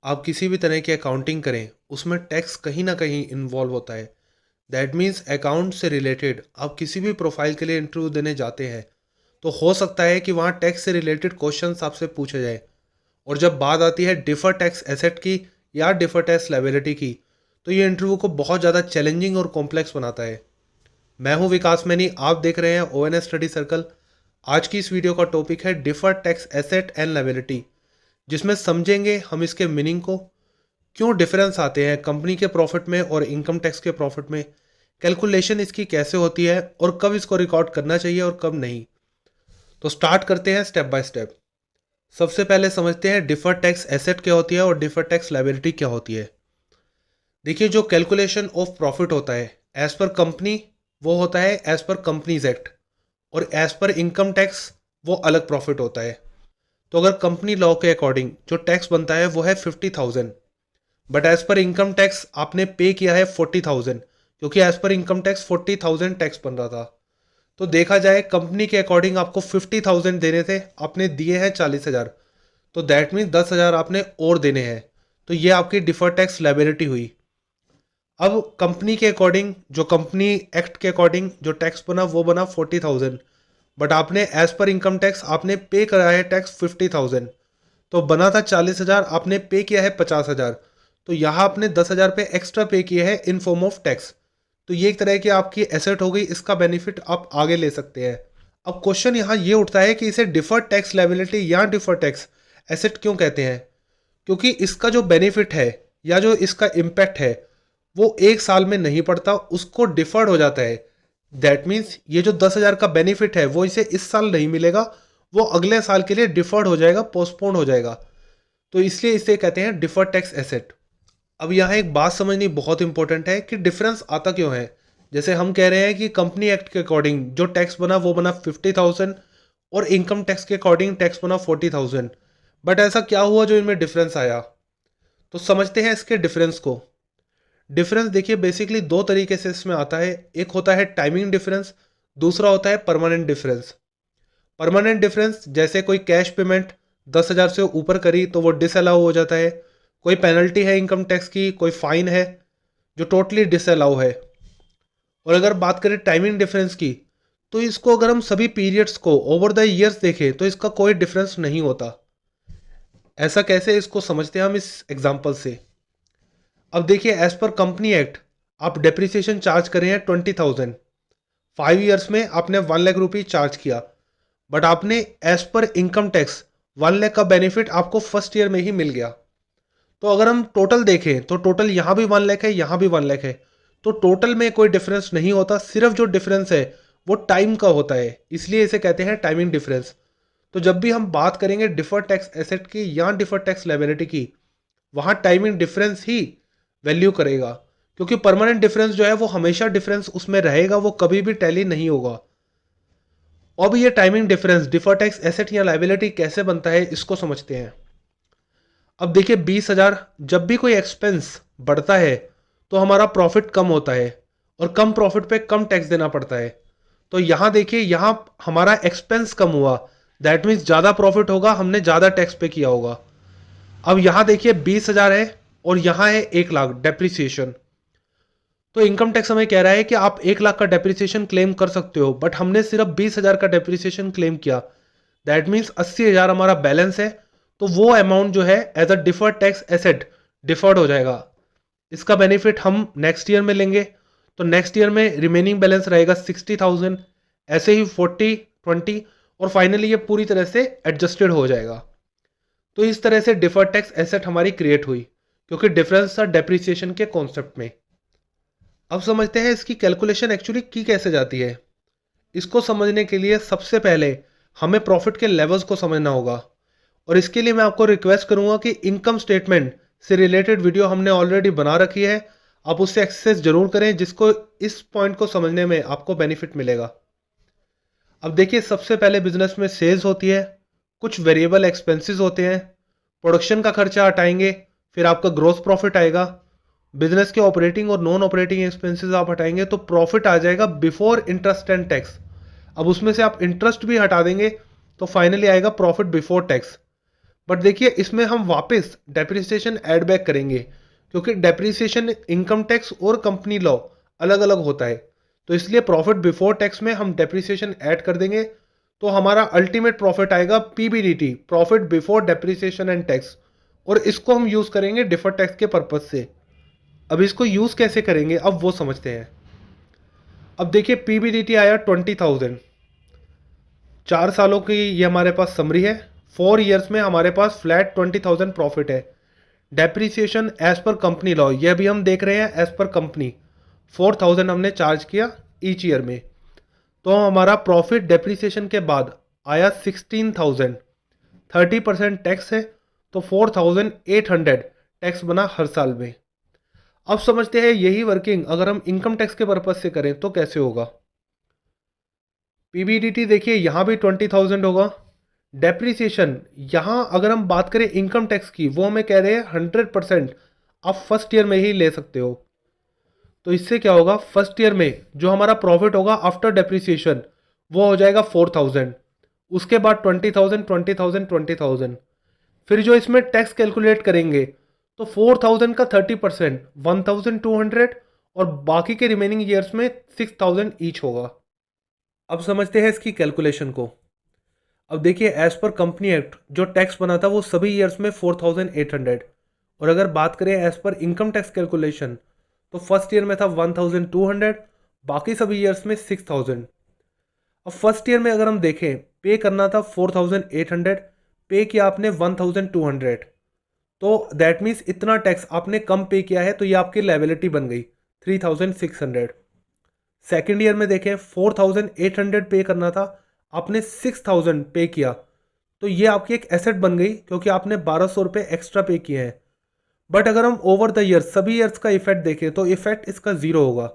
आप किसी भी तरह की अकाउंटिंग करें, उसमें टैक्स कहीं न कहीं इन्वॉल्व होता है। दैट मीन्स अकाउंट से रिलेटेड आप किसी भी प्रोफाइल के लिए इंटरव्यू देने जाते हैं, तो हो सकता है कि वहाँ टैक्स से रिलेटेड क्वेश्चंस आपसे पूछे जाएँ। और जब बात आती है डिफर टैक्स एसेट की या डिफर टैक्स लायबिलिटी की, तो ये इंटरव्यू को बहुत ज़्यादा चैलेंजिंग और कॉम्प्लेक्स बनाता है। मैं हूँ विकास मैनी, आप देख रहे हैं ओएनएस स्टडी सर्कल। आज की इस वीडियो का टॉपिक है defer tax asset and liability, जिसमें समझेंगे हम इसके मीनिंग को, क्यों डिफरेंस आते हैं कंपनी के प्रॉफिट में और इनकम टैक्स के प्रॉफिट में, कैलकुलेशन इसकी कैसे होती है और कब इसको रिकॉर्ड करना चाहिए और कब नहीं। तो स्टार्ट करते हैं स्टेप बाय स्टेप। सबसे पहले समझते हैं डिफर टैक्स एसेट क्या होती है और डिफर टैक्स लायबिलिटी क्या होती है। देखिए, जो कैलकुलेशन ऑफ प्रॉफिट होता है एज पर कंपनी, वो होता है एज पर कंपनीज एक्ट, और एज पर इनकम टैक्स वो अलग प्रॉफिट होता है। तो अगर कंपनी लॉ के अकॉर्डिंग जो टैक्स बनता है वो है 50,000, but as per income tax आपने पे किया है 40,000, क्योंकि as per income tax 40,000 tax बन रहा था। तो देखा जाए कंपनी के अकॉर्डिंग आपको 50,000 देने थे, आपने दिए हैं 40,000, तो दैट मीन 10,000 आपने और देने हैं। तो ये आपकी डिफर टैक्स लायबिलिटी हुई। अब कंपनी के अकॉर्डिंग, जो कंपनी एक्ट के अकॉर्डिंग जो टैक्स बना वो बना 40,000, बट आपने एज पर इनकम टैक्स आपने पे करा है टैक्स 50,000, तो बना था 40,000, आपने पे किया है 50,000, तो यहाँ आपने 10,000 पे एक्स्ट्रा पे किए हैं इन फॉर्म ऑफ टैक्स। तो ये एक तरह की आपकी एसेट हो गई, इसका बेनिफिट आप आगे ले सकते हैं। अब क्वेश्चन यहाँ ये उठता है कि इसे डिफर्ड टैक्स लायबिलिटी या डिफर्ड टैक्स एसेट क्यों कहते हैं। क्योंकि इसका जो बेनिफिट है या जो इसका इम्पैक्ट है वो एक साल में नहीं पड़ता, उसको डिफर्ड हो जाता है। दैट मीन्स ये जो 10,000 का बेनिफिट है वो इसे इस साल नहीं मिलेगा, वो अगले साल के लिए डिफर्ड हो जाएगा, पोस्टपोन हो जाएगा। तो इसलिए इसे कहते हैं डिफर्ड टैक्स एसेट। अब यहाँ एक बात समझनी बहुत इंपॉर्टेंट है कि डिफरेंस आता क्यों है। जैसे हम कह रहे हैं कि कंपनी एक्ट के अकॉर्डिंग जो टैक्स बना वो बना 50,000, और इनकम टैक्स के अकॉर्डिंग टैक्स बना 40,000, बट ऐसा क्या हुआ जो इनमें डिफरेंस आया। तो समझते हैं इसके डिफरेंस को। डिफरेंस देखिए बेसिकली दो तरीके से इसमें आता है। एक होता है टाइमिंग डिफरेंस, दूसरा होता है परमानेंट डिफरेंस। परमानेंट डिफरेंस जैसे कोई कैश पेमेंट 10,000 से ऊपर करी तो वो डिसअलाउ हो जाता है, कोई पेनल्टी है इनकम टैक्स की, कोई फाइन है जो टोटली डिसअलाउ है। और अगर बात करें टाइमिंग डिफरेंस की, तो इसको अगर हम सभी पीरियड्स को ओवर द ईयर्स देखें तो इसका कोई डिफरेंस नहीं होता। ऐसा कैसे, इसको समझते हैं हम इस एग्जांपल से। अब देखिए, एज पर कंपनी एक्ट आप डेप्रिसिएशन चार्ज कर रहे हैं 20,000, 5 ईयर्स में आपने 1 लाख रुपये चार्ज किया, बट आपने as per income tax 1 lakh का बेनिफिट आपको फर्स्ट ईयर में ही मिल गया। तो अगर हम टोटल देखें तो टोटल यहाँ भी 1 लाख है, यहाँ भी 1 लाख है, तो टोटल में कोई डिफरेंस नहीं होता, सिर्फ जो डिफरेंस है वो टाइम का होता है, इसलिए इसे कहते हैं टाइमिंग डिफरेंस। तो जब भी हम बात करेंगे डिफर्ड टैक्स एसेट की या डिफर्ड टैक्स लायबिलिटी की, वहाँ टाइमिंग डिफरेंस ही वैल्यू करेगा, क्योंकि परमानेंट डिफरेंस जो है वो हमेशा डिफरेंस उसमें रहेगा, वो कभी भी टैली नहीं होगा। अब ये timing difference deferred tax asset या लायबिलिटी कैसे बनता है इसको समझते हैं। अब देखिए 20,000, जब भी कोई एक्सपेंस बढ़ता है तो हमारा प्रॉफिट कम होता है, और कम प्रॉफिट पे कम टैक्स देना पड़ता है। तो यहाँ देखिए, यहाँ हमारा एक्सपेंस कम हुआ, दैट मीन्स ज़्यादा प्रॉफिट होगा, हमने ज़्यादा टैक्स पे किया होगा। अब यहाँ देखिए 20,000 है और यहाँ है 1 लाख डेप्रिसिएशन। तो इनकम टैक्स हमें कह रहा है कि आप 1 लाख का डेप्रिसिएशन क्लेम कर सकते हो, बट हमने सिर्फ 20,000 का डेप्रिसिएशन क्लेम किया। दैट मीन्स 80,000 हमारा बैलेंस है, तो वो अमाउंट जो है as a deferred tax asset deferred हो जाएगा। इसका बेनिफिट हम नेक्स्ट ईयर में लेंगे, तो नेक्स्ट ईयर में रिमेनिंग बैलेंस रहेगा 60,000, ऐसे ही 40, 20, और फाइनली ये पूरी तरह से एडजस्टेड हो जाएगा। तो इस तरह से डिफर्ड टैक्स एसेट हमारी क्रिएट हुई, क्योंकि डिफरेंस था डेप्रिसिएशन के कॉन्सेप्ट में। अब समझते हैं इसकी कैलकुलेशन एक्चुअली की कैसे जाती है। इसको समझने के लिए सबसे पहले हमें प्रॉफिट के लेवल्स को समझना होगा, और इसके लिए मैं आपको रिक्वेस्ट करूंगा कि इनकम स्टेटमेंट से रिलेटेड वीडियो हमने ऑलरेडी बना रखी है, आप उससे एक्सेस जरूर करें, जिसको इस पॉइंट को समझने में आपको बेनिफिट मिलेगा। अब देखिए, सबसे पहले बिजनेस में सेल्स होती है, कुछ वेरिएबल एक्सपेंसेस होते हैं, प्रोडक्शन का खर्चा हटाएंगे, फिर आपका ग्रोस प्रॉफिट आएगा, बिजनेस के ऑपरेटिंग और नॉन ऑपरेटिंग एक्सपेंसेस आप हटाएंगे तो प्रॉफिट आ जाएगा बिफोर इंटरेस्ट एंड टैक्स। अब उसमें से आप इंटरेस्ट भी हटा देंगे तो फाइनली आएगा प्रॉफिट बिफोर टैक्स। बट देखिए इसमें हम वापस डेप्रिसिएशन ऐड बैक करेंगे, क्योंकि डेप्रिसिएशन इनकम टैक्स और कंपनी लॉ अलग अलग होता है। तो इसलिए प्रॉफिट बिफोर टैक्स में हम डेप्रिसिएशन ऐड कर देंगे, तो हमारा अल्टीमेट प्रॉफिट आएगा PBDT, profit before depreciation and tax. और इसको हम यूज़ करेंगे डिफर्ड टैक्स के पर्पज से। अब इसको यूज़ कैसे करेंगे अब वो समझते हैं। अब देखिए पीबीडीटी आया 20,000, 4 सालों की ये हमारे पास समरी है। 4 ईयर्स में हमारे पास फ्लैट 20,000 प्रॉफिट है। Depreciation as per company law, यह भी हम देख रहे हैं एज पर कंपनी, 4,000 हमने चार्ज किया ईच ईयर में। तो हमारा प्रॉफिट डेप्रीसिएशन के बाद आया 16,000, 30% टैक्स है, तो 4,800 टैक्स बना हर साल में। अब समझते हैं यही वर्किंग अगर हम इनकम टैक्स के पर्पज से करें तो कैसे होगा। पीबीडीटी देखिए यहाँ भी 20,000 होगा। डेप्रीसिएशन यहाँ अगर हम बात करें इनकम टैक्स की, वो हमें कह रहे हैं 100% आप फर्स्ट ईयर में ही ले सकते हो। तो इससे क्या होगा, फर्स्ट ईयर में जो हमारा प्रॉफिट होगा आफ्टर डेप्रीसिएशन वो हो जाएगा 4,000, उसके बाद 20,000, 20,000, 20,000। फिर जो इसमें टैक्स कैलकुलेट करेंगे तो 4,000 का 30% 1,200 और बाकी के रिमेनिंग ईयर्स में 6,000 ईच होगा। अब समझते हैं इसकी कैलकुलेशन को। अब देखिए एज पर कंपनी एक्ट जो टैक्स बना था वो सभी ईयर्स में 4,800, और अगर बात करें as per income tax calculation तो फर्स्ट ईयर में था 1,200, बाकी सभी ईयर्स में 6,000। अब फर्स्ट ईयर में अगर हम देखें पे करना था 4,800, पे किया आपने 1,200, तो दैट मीन्स इतना टैक्स आपने कम पे किया है, तो ये आपकी लायबिलिटी बन गई 3,600। सेकेंड ईयर में देखें 4,800 पे करना था, आपने 6,000 पे किया, तो ये आपकी एक एसेट बन गई क्योंकि आपने 1,200 रुपये एक्स्ट्रा पे किए हैं। बट अगर हम ओवर द ईयर सभी ईयर्स का इफेक्ट देखें तो इफेक्ट इसका जीरो होगा,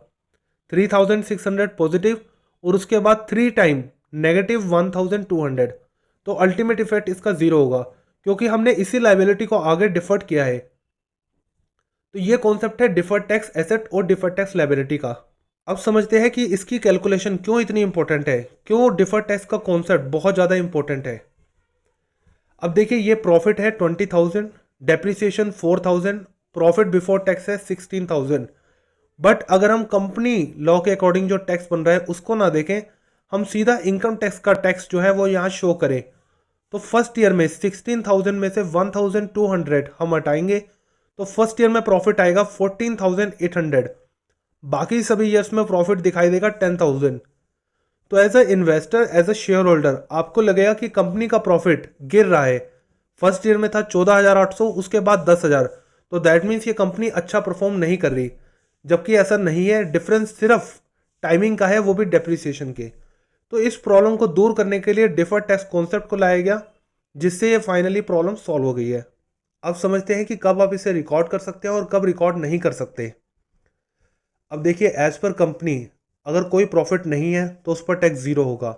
3,600 पॉजिटिव और उसके बाद 3 टाइम नेगेटिव 1,200, तो अल्टीमेट इफेक्ट इसका जीरो होगा क्योंकि हमने इसी लाइबिलिटी को आगे डिफर्ड किया है। तो ये कॉन्सेप्ट है डिफर्ड टैक्स एसेट और डिफर्ड टैक्स लाइबिलिटी का। अब समझते हैं कि इसकी कैलकुलेशन क्यों इतनी इंपॉर्टेंट है, क्यों डिफर्ड टैक्स का कॉन्सेप्ट बहुत ज़्यादा इंपॉर्टेंट है। अब देखिए ये प्रॉफिट है 20,000, डेप्रिसिएशन 4,000, प्रॉफिट बिफोर टैक्स है 16,000। बट अगर हम कंपनी लॉ के अकॉर्डिंग जो टैक्स बन रहा है उसको ना देखें, हम सीधा इनकम टैक्स का टैक्स जो है वो यहाँ शो करें, तो फर्स्ट ईयर में 16,000 में से 1,200 हम हटाएंगे, तो फर्स्ट ईयर में प्रॉफिट आएगा 14,800, बाकी सभी ईयर्स में प्रॉफिट दिखाई देगा 10,000। तो as a investor, as a share holder आपको लगेगा कि कंपनी का प्रॉफिट गिर रहा है। फर्स्ट ईयर में था 14,800, उसके बाद 10,000, तो दैट मीन्स ये कंपनी अच्छा परफॉर्म नहीं कर रही, जबकि ऐसा नहीं है। डिफरेंस सिर्फ टाइमिंग का है, वो भी डेप्रिसिएशन के। तो इस प्रॉब्लम को दूर करने के लिए डिफर्ड टैक्स कॉन्सेप्ट को लाया गया, जिससे ये फाइनली प्रॉब्लम सॉल्व हो गई है। अब समझते हैं कि कब आप इसे रिकॉर्ड कर सकते हैं और कब रिकॉर्ड नहीं कर सकते। अब देखिए एज पर कंपनी अगर कोई प्रॉफिट नहीं है तो उस पर टैक्स जीरो होगा,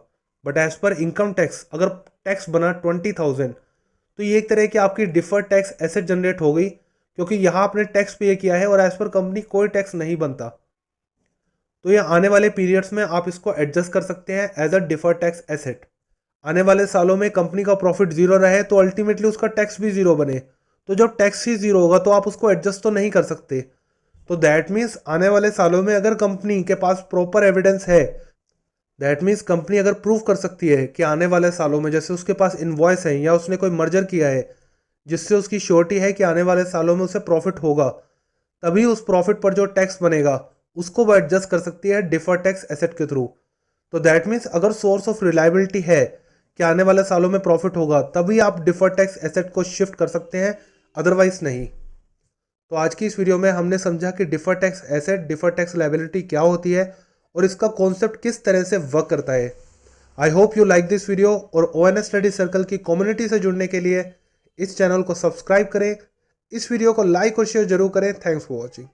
but as per income tax अगर टैक्स बना 20,000 तो ये एक तरह की आपकी डिफर्ड टैक्स एसेट जनरेट हो गई, क्योंकि यहाँ आपने टैक्स पे किया है और एज पर कंपनी कोई टैक्स नहीं बनता। तो ये आने वाले पीरियड्स में आप इसको एडजस्ट कर सकते हैं as a deferred tax asset. आने वाले सालों में कंपनी का प्रॉफिट जीरो रहे तो अल्टीमेटली उसका टैक्स भी जीरो बने, तो जब टैक्स ही जीरो होगा तो आप उसको एडजस्ट तो नहीं कर सकते। तो दैट मीन्स आने वाले सालों में अगर कंपनी के पास प्रॉपर एविडेंस है, दैट मीन्स कंपनी अगर प्रूव कर सकती है कि आने वाले सालों में, जैसे उसके पास इन्वॉइस है या उसने कोई मर्जर किया है जिससे उसकी श्योरिटी है कि आने वाले सालों में उसे प्रॉफिट होगा, तभी उस प्रॉफिट पर जो टैक्स बनेगा उसको वो एडजस्ट कर सकती है डिफर्ड टैक्स एसेट के थ्रू। तो दैट मीन्स अगर सोर्स ऑफ रिलायबिलिटी है कि आने वाले सालों में प्रॉफिट होगा, तभी आप डिफर्ड टैक्स एसेट को शिफ्ट कर सकते हैं, अदरवाइज नहीं। तो आज की इस वीडियो में हमने समझा कि deferred tax asset, deferred tax liability क्या होती है और इसका कॉन्सेप्ट किस तरह से वर्क करता है। I hope you like this video, और ONS स्टडी सर्कल की कम्युनिटी से जुड़ने के लिए इस चैनल को सब्सक्राइब करें, इस वीडियो को लाइक और शेयर जरूर करें। Thanks for watching.